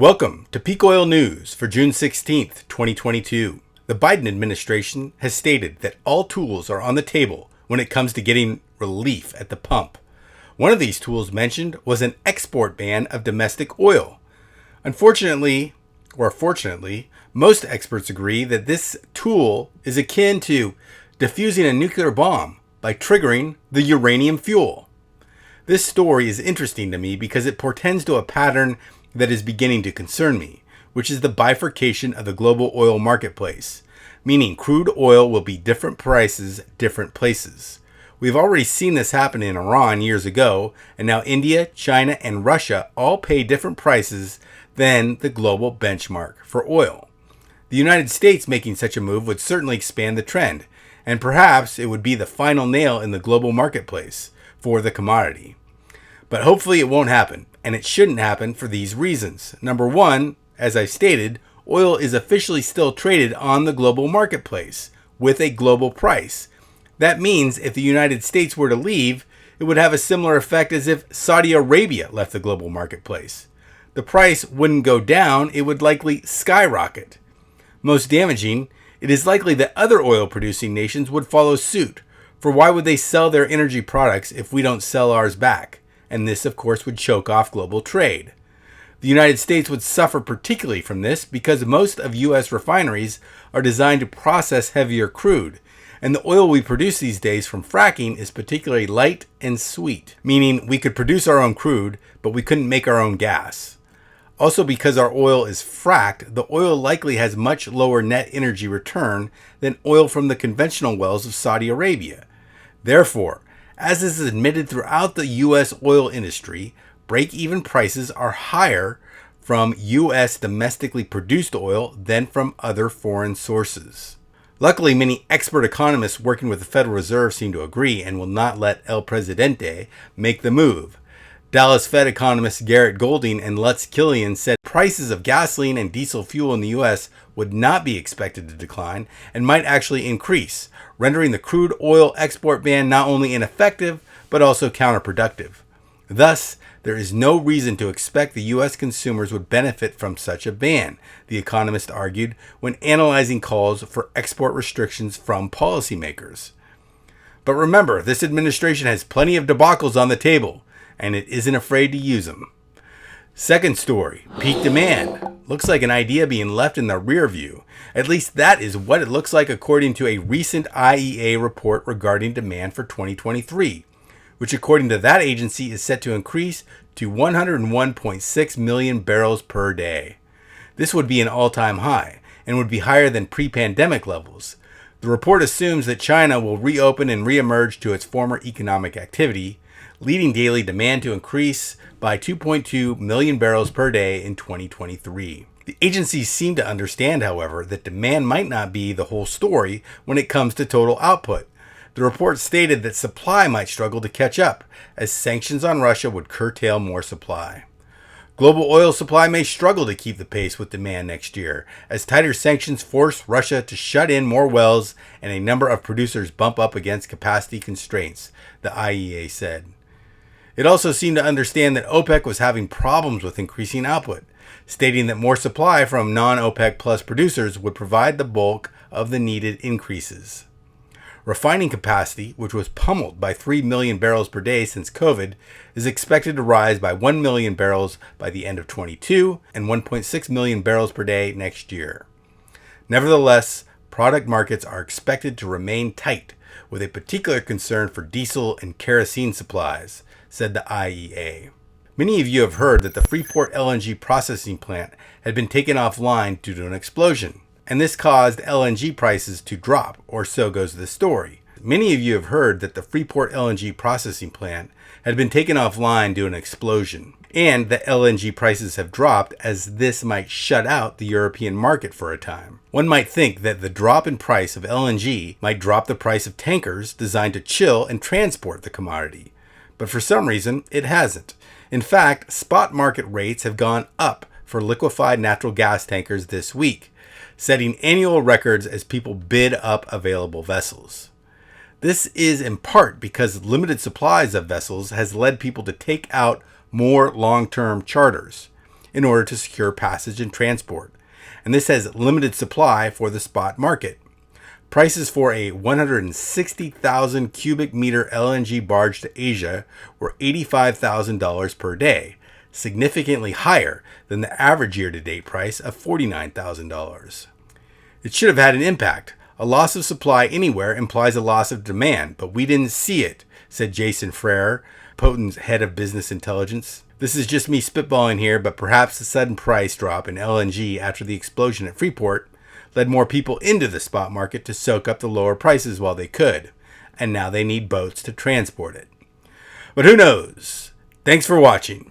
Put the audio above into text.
Welcome to Peak Oil News for June 16th, 2022. The Biden administration has stated that all tools are on the table when it comes to getting relief at the pump. One of these tools mentioned was an export ban of domestic oil. Unfortunately, or fortunately, most experts agree that this tool is akin to defusing a nuclear bomb by triggering the uranium fuel. This story is interesting to me because it portends to a pattern that is beginning to concern me, which is the bifurcation of the global oil marketplace, meaning crude oil will be different prices, different places. We've already seen this happen in Iran years ago, and now India, China, and Russia all pay different prices than the global benchmark for oil. The United States making such a move would certainly expand the trend, and perhaps it would be the final nail in the global marketplace for the commodity. But hopefully it won't happen, and it shouldn't happen for these reasons. Number one, as I stated, oil is officially still traded on the global marketplace with a global price. That means if the United States were to leave, it would have a similar effect as if Saudi Arabia left the global marketplace. The price wouldn't go down, it would likely skyrocket. Most damaging, it is likely that other oil-producing nations would follow suit, for why would they sell their energy products if we don't sell ours back? And this, of course, would choke off global trade. The United States would suffer particularly from this because most of U.S. refineries are designed to process heavier crude, and the oil we produce these days from fracking is particularly light and sweet, meaning we could produce our own crude, but we couldn't make our own gas. Also, because our oil is fracked, the oil likely has much lower net energy return than oil from the conventional wells of Saudi Arabia. Therefore, as is admitted throughout the U.S. oil industry, break-even prices are higher from U.S. domestically produced oil than from other foreign sources. Luckily, many expert economists working with the Federal Reserve seem to agree and will not let El Presidente make the move. Dallas Fed economists Garrett Golding and Lutz Killian said prices of gasoline and diesel fuel in the U.S. would not be expected to decline and might actually increase, rendering the crude oil export ban not only ineffective, but also counterproductive. Thus, there is no reason to expect the U.S. consumers would benefit from such a ban, the economist argued when analyzing calls for export restrictions from policymakers. But remember, this administration has plenty of debacles on the table, and it isn't afraid to use them. Second story, peak demand. Looks like an idea being left in the rear view. At least that is what it looks like according to a recent IEA report regarding demand for 2023, which according to that agency is set to increase to 101.6 million barrels per day. This would be an all-time high and would be higher than pre-pandemic levels. The report assumes that China will reopen and reemerge to its former economic activity, leading daily demand to increase by 2.2 million barrels per day in 2023. The agencies seem to understand, however, that demand might not be the whole story when it comes to total output. The report stated that supply might struggle to catch up, as sanctions on Russia would curtail more supply. Global oil supply may struggle to keep the pace with demand next year, as tighter sanctions force Russia to shut in more wells and a number of producers bump up against capacity constraints, the IEA said. It also seemed to understand that OPEC was having problems with increasing output, stating that more supply from non-OPEC plus producers would provide the bulk of the needed increases. Refining capacity, which was pummeled by 3 million barrels per day since COVID, is expected to rise by 1 million barrels by the end of 2022 and 1.6 million barrels per day next year. Nevertheless, product markets are expected to remain tight, with a particular concern for diesel and kerosene supplies, said the IEA. Many of you have heard that the Freeport LNG processing plant had been taken offline due to an explosion, and this caused LNG prices to drop, or so goes the story. Many of you have heard that the Freeport LNG processing plant had been taken offline due to an explosion, and that LNG prices have dropped as this might shut out the European market for a time. One might think that the drop in price of LNG might drop the price of tankers designed to chill and transport the commodity. But for some reason, it hasn't. In fact, spot market rates have gone up for liquefied natural gas tankers this week, setting annual records as people bid up available vessels. This is in part because limited supplies of vessels has led people to take out more long-term charters. in order to secure passage and transport, and this has limited supply for the spot market. Prices for a 160,000 cubic meter LNG barge to Asia were $85,000 per day, significantly higher than the average year-to-date price of $49,000. It should have had an impact. A loss of supply anywhere implies a loss of demand, but we didn't see it, said Jason Frere, Poten's head of business intelligence. This is just me spitballing here, but perhaps the sudden price drop in LNG after the explosion at Freeport led more people into the spot market to soak up the lower prices while they could, and now they need boats to transport it. But who knows? Thanks for watching.